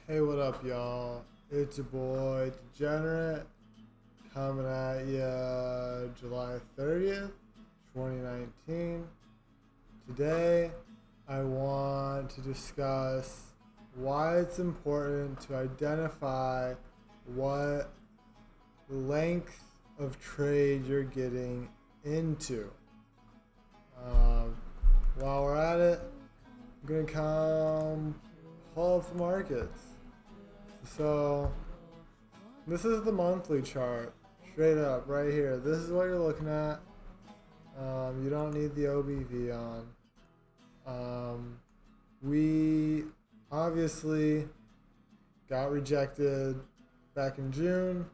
Hey, what up, y'all? It's your boy Degenerate coming at ya July 30th, 2019. Today, I want to discuss why it's important to identify what length of trade you're getting into. Um, while we're at it, I'm gonna come pull up the markets. So, this is the monthly chart, straight up, right here. This is what you're looking at. You don't need the OBV on. We obviously got rejected back in June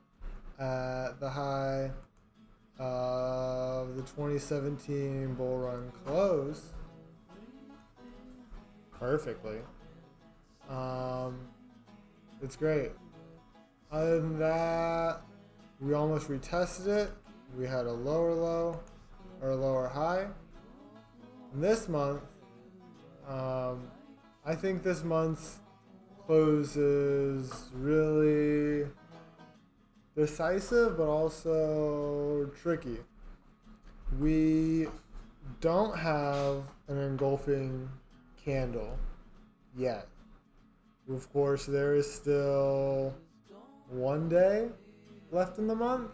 at the high of the 2017 bull run close perfectly. It's great. Other than that, we almost retested it. We had a lower low or a lower high. And this month, I think this month's close is really decisive, but also tricky. We don't have an engulfing candle yet. Of course, there is still one day left in the month.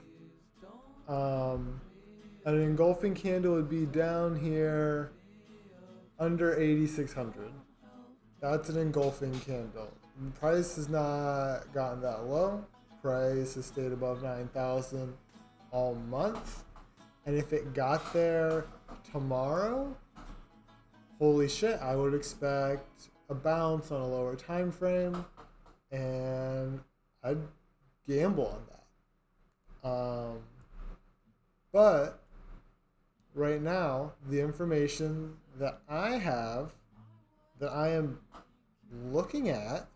An engulfing candle would be down here under 8,600. That's an engulfing candle. The price has not gotten that low. Price has stayed above 9,000 all month. And if it got there tomorrow, holy shit, I would expect a bounce on a lower time frame, and I'd gamble on that. But right now, the information that I have, that I am looking at,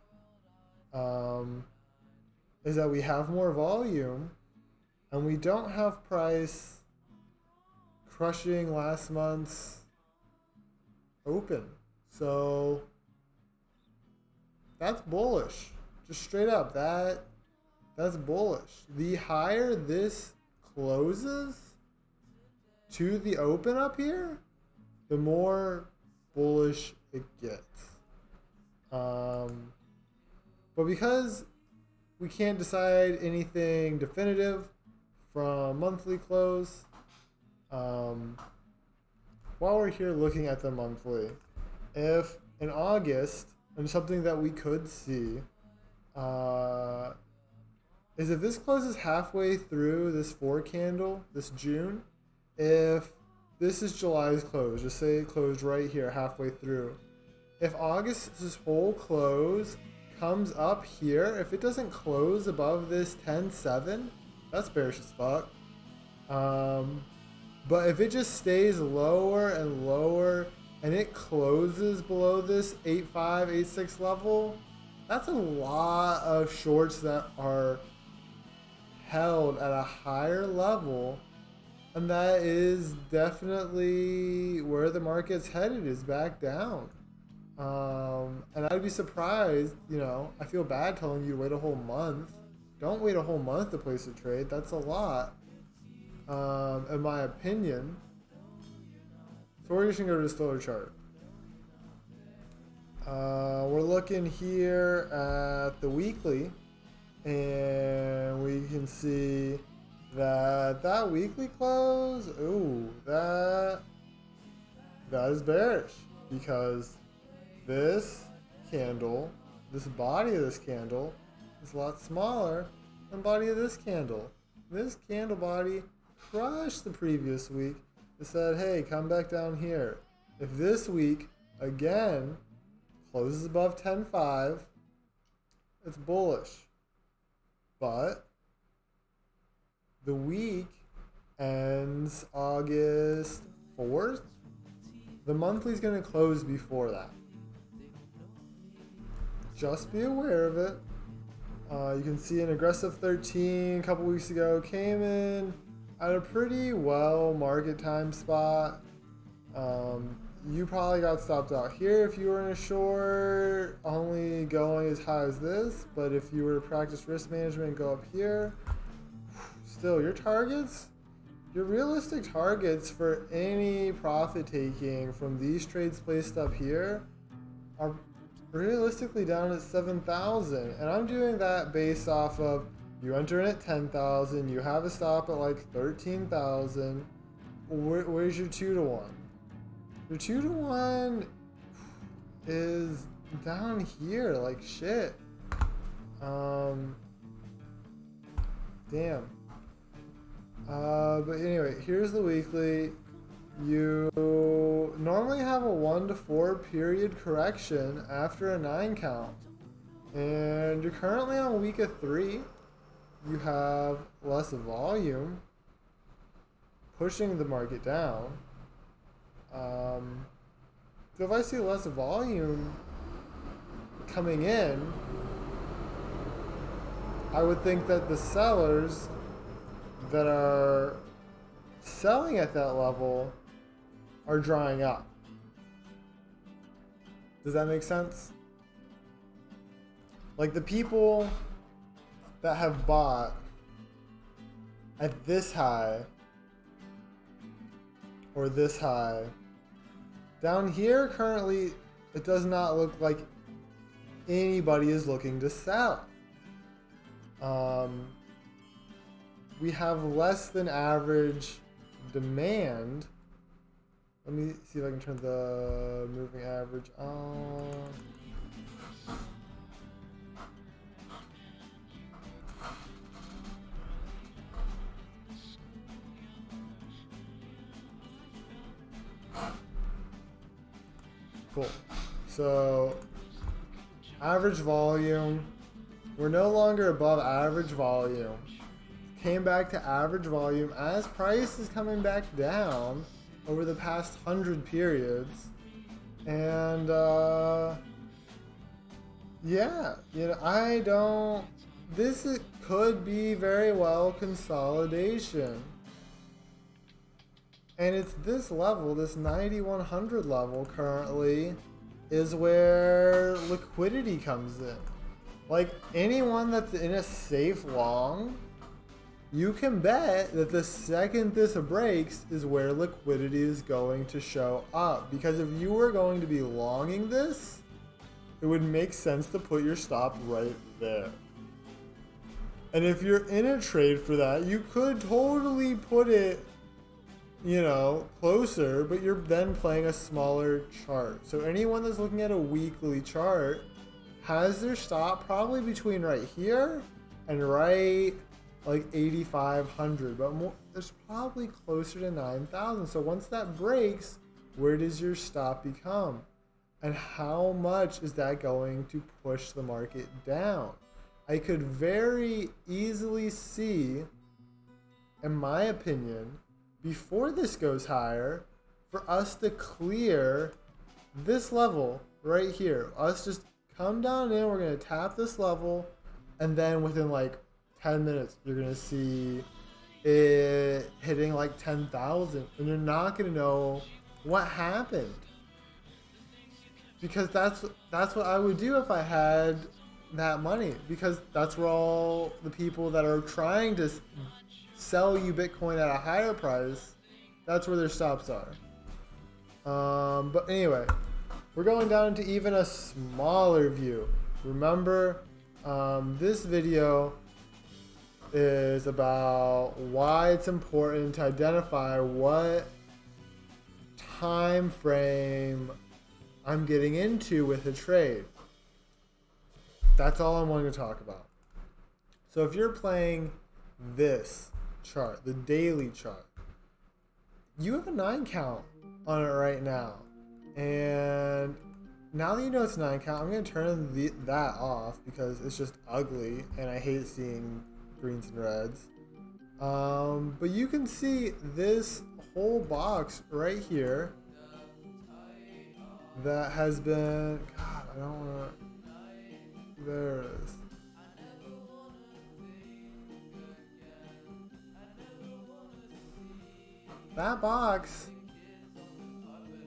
is that we have more volume, and we don't have price crushing last month's open. So that's bullish. Just straight up, that's bullish. The higher this closes to the open up here, the more bullish it gets. But because we can't decide anything definitive from monthly close, while we're here looking at the monthly, if in August, and something that we could see, is if this closes halfway through this 4 candle, this June, if this is July's close, just say it closed right here halfway through. If August's whole close comes up here, if it doesn't close above this 10.7, that's bearish as fuck. But if it just stays lower and lower and it closes below this 8.5, 8.6 level, that's a lot of shorts that are held at a higher level. And that is definitely where the market's headed, is back down. And I'd be surprised, I feel bad telling you to wait a whole month. Don't wait a whole month to place a trade. That's a lot, in my opinion. So we're just going to go to the slower chart. We're looking here at the weekly, and we can see that weekly close, that is bearish, because this candle, this body of this candle, is a lot smaller than the body of this candle. This candle body crushed the previous week. It said, hey, come back down here. If this week, again, closes above 10.5, it's bullish. But the week ends August 4th. The monthly is going to close before that. Just be aware of it. You can see an aggressive 13 a couple weeks ago came in at a pretty well market time spot. you probably got stopped out here if you were in a short, only going as high as this. But if you were to practice risk management and go up here, still your targets, your realistic targets for any profit taking from these trades placed up here are realistically down at 7,000. And I'm doing that based off of you enter in at 10,000, you have a stop at like 13,000. Where's your 2 to 1? Your 2 to 1 is down here like shit. Damn. But anyway, here's the weekly. You normally have a 1 to 4 period correction after a 9 count. And you're currently on week of 3. You have less volume pushing the market down. So if I see less volume coming in, I would think that the sellers that are selling at that level are drying up. Does that make sense? Like the people that have bought at this high or this high, down here currently it does not look like anybody is looking to sell. We have less than average demand. Let me see if I can turn the moving average on. Cool. So, average volume. We're no longer above average volume. Came back to average volume as price is coming back down over the past 100 periods. And, yeah, this could be very well consolidation. And it's this level, this 9100 level currently, is where liquidity comes in. Like anyone that's in a safe long, you can bet that the second this breaks is where liquidity is going to show up. Because if you were going to be longing this, it would make sense to put your stop right there. And if you're in a trade for that, you could totally put it closer, but you're then playing a smaller chart. So anyone that's looking at a weekly chart has their stop probably between right here and right like 8,500, but there's probably closer to 9,000. So once that breaks, where does your stop become? And how much is that going to push the market down? I could very easily see, in my opinion, before this goes higher, for us to clear this level right here. Us just come down in, we're going to tap this level, and then within like 10 minutes, you're going to see it hitting like 10,000, and you're not going to know what happened. Because that's what I would do if I had that money, because that's where all the people that are trying to sell you Bitcoin at a higher price, that's where their stops are. But anyway, we're going down to even a smaller view. Remember, this video is about why it's important to identify what time frame I'm getting into with a trade. That's all I'm wanting to talk about. So if you're playing this chart, the daily chart, you have a 9 count on it right now. And now that you know it's 9 count, I'm going to turn that off because it's just ugly and I hate seeing greens and reds. But you can see this whole box right here that has been, God, I don't want to, there it is. That box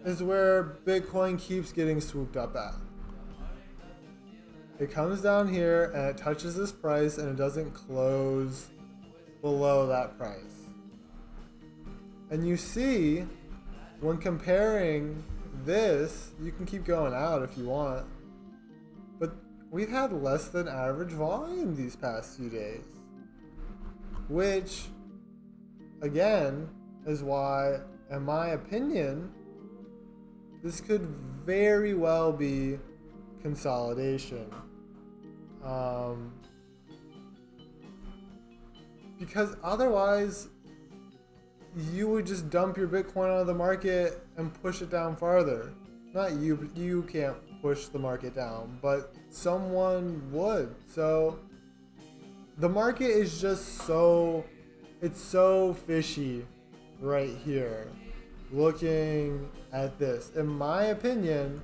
is where Bitcoin keeps getting swooped up at. It comes down here and it touches this price and it doesn't close below that price. And you see, when comparing this, you can keep going out if you want, but we've had less than average volume these past few days, which again is why, in my opinion, this could very well be consolidation. Because otherwise, you would just dump your Bitcoin out of the market and push it down farther. Not you, but you can't push the market down, but someone would. So the market is just it's so fishy right here. Looking at this, in my opinion,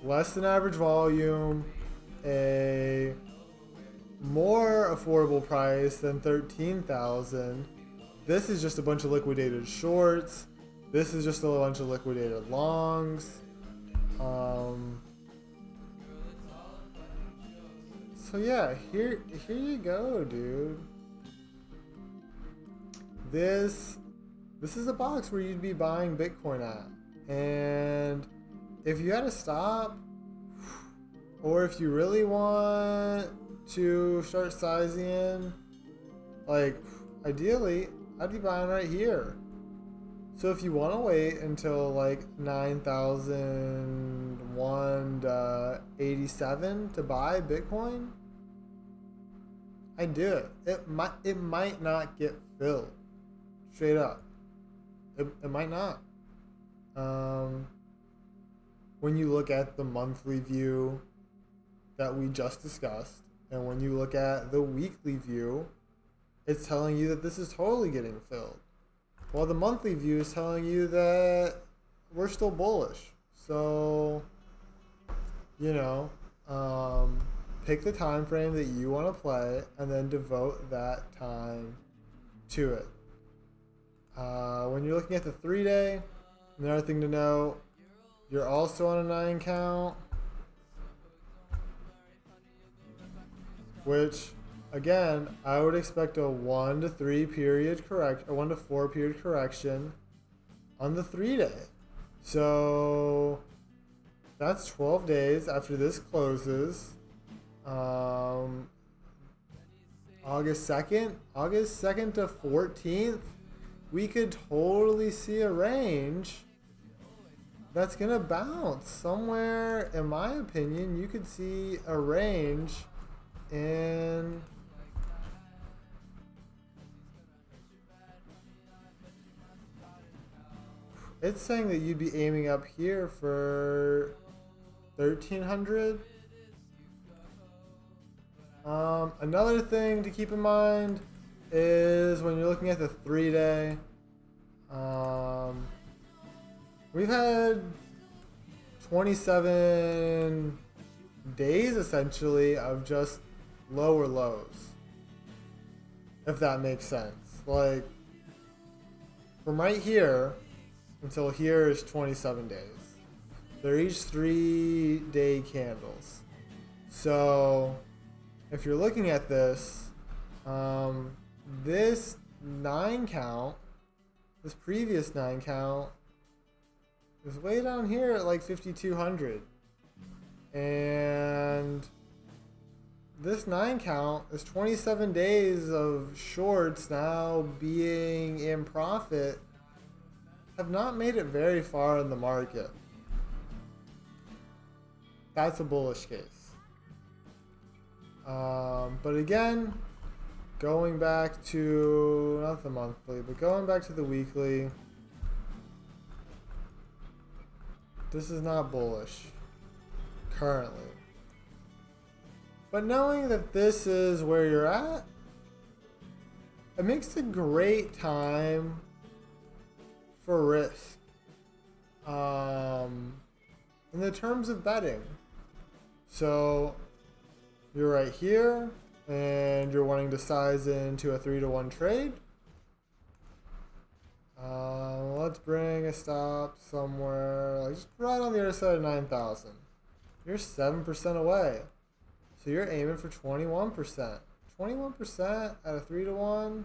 less than average volume, a more affordable price than 13,000. This is just a bunch of liquidated shorts. This is just a bunch of liquidated longs. So yeah, here you go, dude. This is a box where you'd be buying Bitcoin at. And if you had to stop, or if you really want to start sizing in, like, ideally, I'd be buying right here. So if you want to wait until like 9,001 to buy Bitcoin, I'd do it. It might not get filled. Straight up. It might not. When you look at the monthly view that we just discussed, and when you look at the weekly view, it's telling you that this is totally getting filled. While the monthly view is telling you that we're still bullish. So, pick the time frame that you want to play and then devote that time to it. When you're looking at the 3-day, another thing to know, you're also on a 9 count, which, again, I would expect a 1 to 4 period correction on the 3-day. So that's 12 days after this closes. August 2nd to 14th, we could totally see a range that's gonna bounce somewhere. In my opinion, you could see a range in it's saying that you'd be aiming up here for 1,300. Another thing to keep in mind is when you're looking at the 3-day, we've had 27 days essentially of just lower lows, if that makes sense. Like, from right here until here is 27 days. They're each 3-day candles. So if you're looking at this, this 9 count, this previous 9 count, is way down here at like 5,200. And this 9 count is 27 days of shorts now being in profit, have not made it very far in the market. That's a bullish case. But again, going back to, not the monthly, but going back to the weekly, this is not bullish currently. But knowing that this is where you're at, it makes a great time for risk. In the terms of betting. So you're right here and you're wanting to size into a 3-to-1 trade. Let's bring a stop somewhere, like just right on the other side of 9,000. You're 7% away. So you're aiming for 21%. 21% at a 3 to 1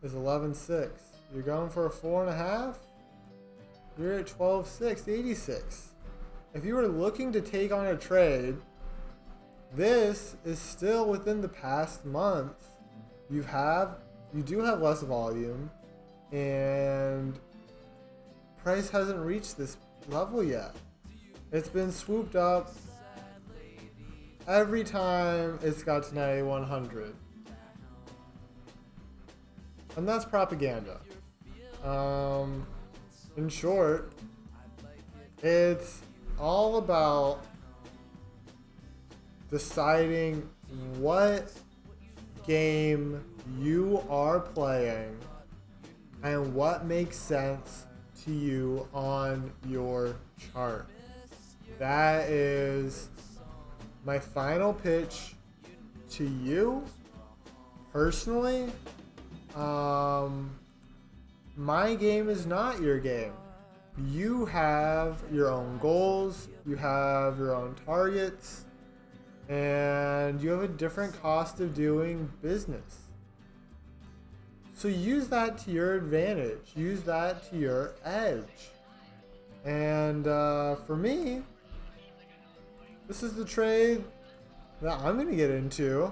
is 11.6. You're going for a 4.5. You're at 12.6, 86. If you were looking to take on a trade, this is still within the past month. You do have less volume, and price hasn't reached this level yet. It's been swooped up every time it's got to 9,100. And that's propaganda. In short, it's all about deciding what game you are playing and what makes sense to you on your chart. That is my final pitch to you personally. My game is not your game. You have your own goals, you have your own targets, and you have a different cost of doing business. So use that to your advantage. Use that to your edge. And for me, this is the trade that I'm going to get into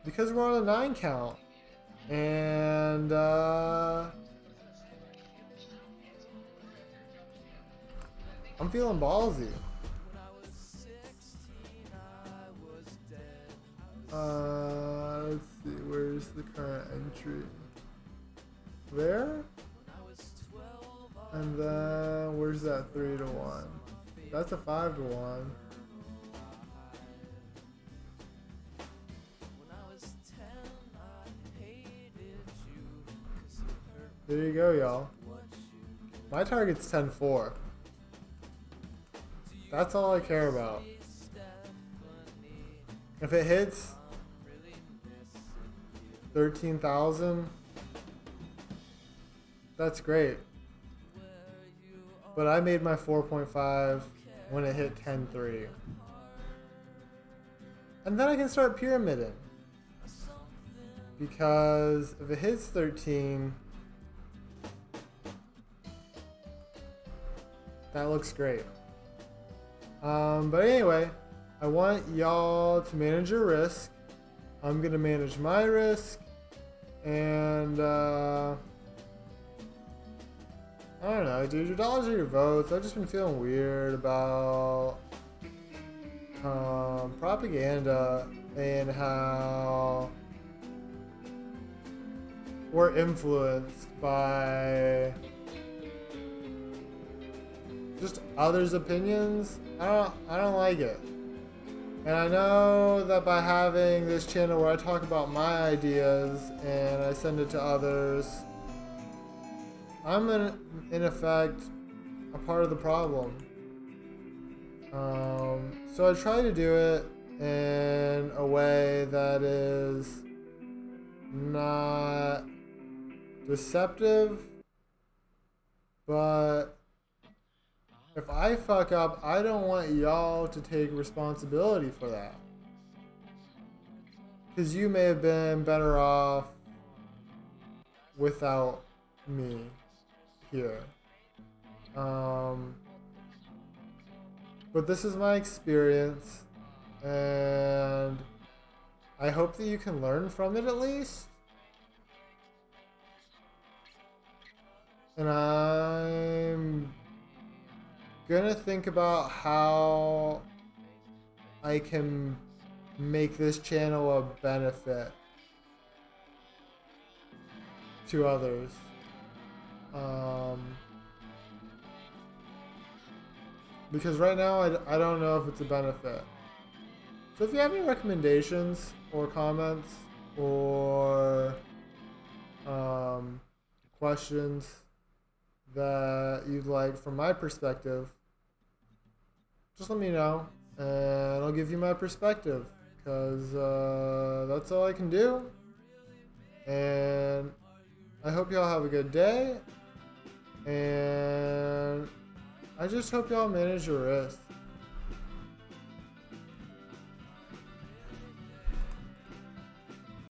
because we're on a 9 count. And I'm feeling ballsy. Let's see, where's the current entry? There? And then where's that 3 to 1? That's a 5 to 1. There you go, y'all. My target's 10-4. That's all I care about. If it hits 13,000, that's great. But I made my 4.5 when it hit 10.3. And then I can start pyramiding. Because if it hits 13, that looks great. But anyway, I want y'all to manage your risk. I'm going to manage my risk. And, I don't know, dude. Your dollars are your votes. I've just been feeling weird about propaganda and how we're influenced by just others' opinions. I don't like it. And I know that by having this channel where I talk about my ideas and I send it to others, I'm in effect a part of the problem. So I try to do it in a way that is not deceptive, but if I fuck up, I don't want y'all to take responsibility for that. Because you may have been better off without me here. But this is my experience, and I hope that you can learn from it at least. And I'm gonna think about how I can make this channel a benefit to others. Because right now I don't know if it's a benefit. So if you have any recommendations or comments or questions that you'd like from my perspective, just let me know and I'll give you my perspective, because that's all I can do. And I hope y'all have a good day, And I just hope y'all manage your risk.